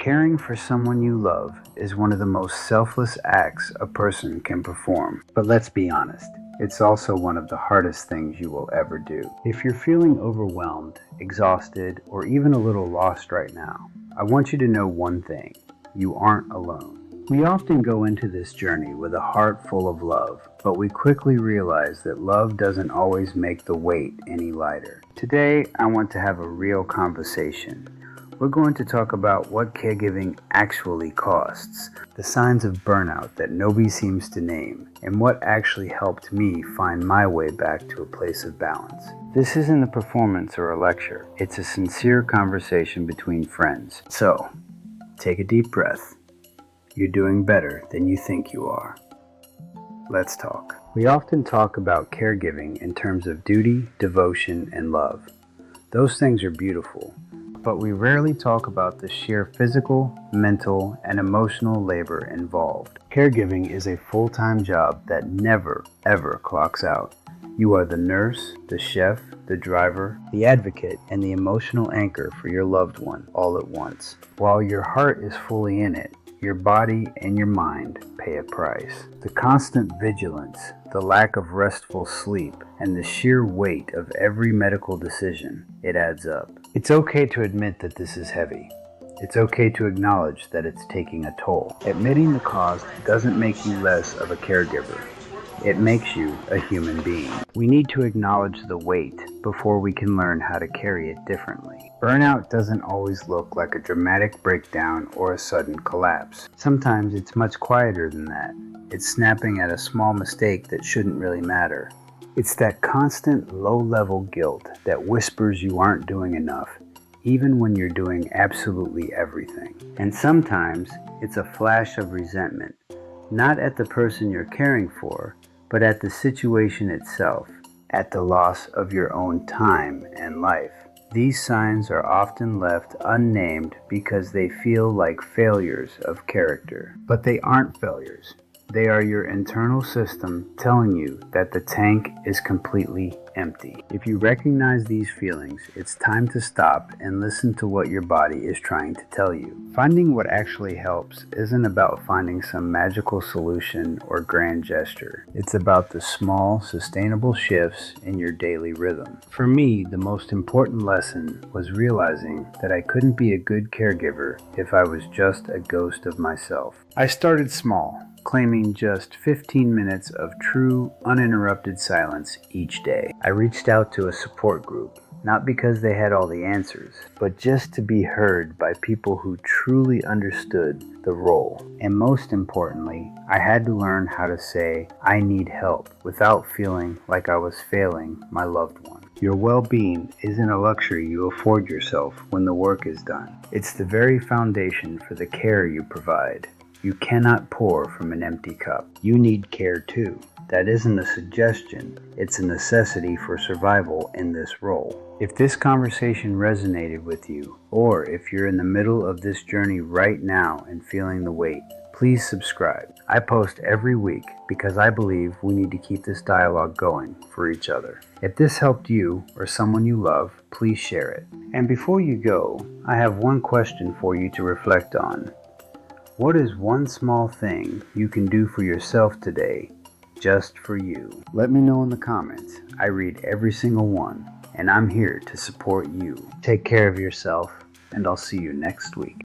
Caring for someone you love is one of the most selfless acts a person can perform. But let's be honest, it's also one of the hardest things you will ever do. If you're feeling overwhelmed, exhausted, or even a little lost right now, I want you to know one thing: you aren't alone. We often go into this journey with a heart full of love, but we quickly realize that love doesn't always make the weight any lighter. Today, I want to have a real conversation. We're going to talk about what caregiving actually costs, the signs of burnout that nobody seems to name, and what actually helped me find my way back to a place of balance. This isn't a performance or a lecture. It's a sincere conversation between friends. So, take a deep breath. You're doing better than you think you are. Let's talk. We often talk about caregiving in terms of duty, devotion, and love. Those things are beautiful, but we rarely talk about the sheer physical, mental, and emotional labor involved. Caregiving is a full-time job that never, ever clocks out. You are the nurse, the chef, the driver, the advocate, and the emotional anchor for your loved one all at once. While your heart is fully in it, your body and your mind pay a price. The constant vigilance, the lack of restful sleep, and the sheer weight of every medical decision, it adds up. It's okay to admit that this is heavy. It's okay to acknowledge that it's taking a toll. Admitting the cost doesn't make you less of a caregiver. It makes you a human being. We need to acknowledge the weight before we can learn how to carry it differently. Burnout doesn't always look like a dramatic breakdown or a sudden collapse. Sometimes it's much quieter than that. It's snapping at a small mistake that shouldn't really matter. It's that constant low-level guilt that whispers you aren't doing enough, even when you're doing absolutely everything. And sometimes it's a flash of resentment, not at the person you're caring for, but at the situation itself, at the loss of your own time and life. These signs are often left unnamed because they feel like failures of character. But they aren't failures. They are your internal system telling you that the tank is completely empty. If you recognize these feelings, it's time to stop and listen to what your body is trying to tell you. Finding what actually helps isn't about finding some magical solution or grand gesture. It's about the small, sustainable shifts in your daily rhythm. For me, the most important lesson was realizing that I couldn't be a good caregiver if I was just a ghost of myself. I started small, claiming just 15 minutes of true, uninterrupted silence each day. I reached out to a support group, not because they had all the answers, but just to be heard by people who truly understood the role. And most importantly, I had to learn how to say, "I need help," without feeling like I was failing my loved one. Your well-being isn't a luxury you afford yourself when the work is done. It's the very foundation for the care you provide. You cannot pour from an empty cup. You need care too. That isn't a suggestion, it's a necessity for survival in this role. If this conversation resonated with you, or if you're in the middle of this journey right now and feeling the weight, please subscribe. I post every week because I believe we need to keep this dialogue going for each other. If this helped you or someone you love, please share it. And before you go, I have one question for you to reflect on. What is one small thing you can do for yourself today, just for you? Let me know in the comments. I read every single one, and I'm here to support you. Take care of yourself, and I'll see you next week.